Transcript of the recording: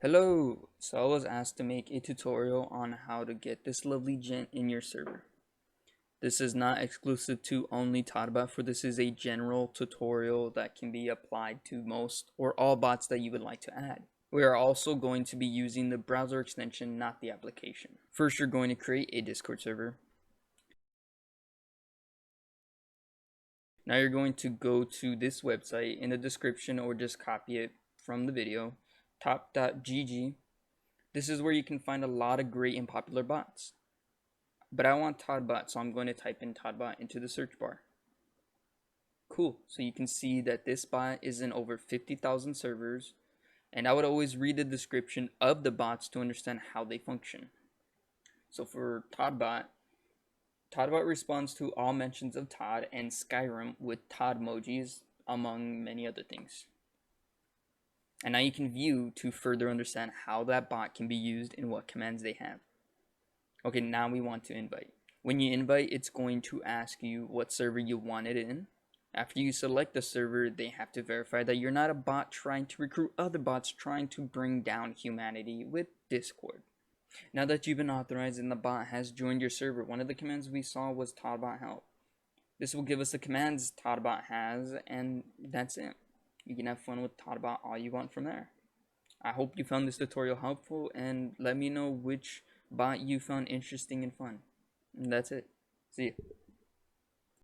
Hello! So I was asked to make a tutorial on how to get this lovely gent in your server. This is not exclusive to only Todbot, for this is a general tutorial that can be applied to most or all bots that you would like to add. We are also going to be using the browser extension, not the application. First, you're going to create a Discord server. Now you're going to go to this website in the description or just copy it from the video, top.gg. This is where you can find a lot of great and popular bots. But I want Todbot, so I'm going to type in Todbot into the search bar. Cool, so you can see that this bot is in over 50,000 servers, and I would always read the description of the bots to understand how they function. So for Todbot, Todbot responds to all mentions of Todd and Skyrim with Todd emojis, among many other things. And now you can view to further understand how that bot can be used and what commands they have. Okay, now we want to invite. When you invite, it's going to ask you what server you want it in. After you select the server, they have to verify that you're not a bot trying to recruit other bots trying to bring down humanity with Discord. Now that you've been authorized and the bot has joined your server, one of the commands we saw was Todbot help. This will give us the commands Todbot has, and that's it. You can have fun with Todbot all you want from there. I hope you found this tutorial helpful, and let me know which bot you found interesting and fun. And that's it. See you.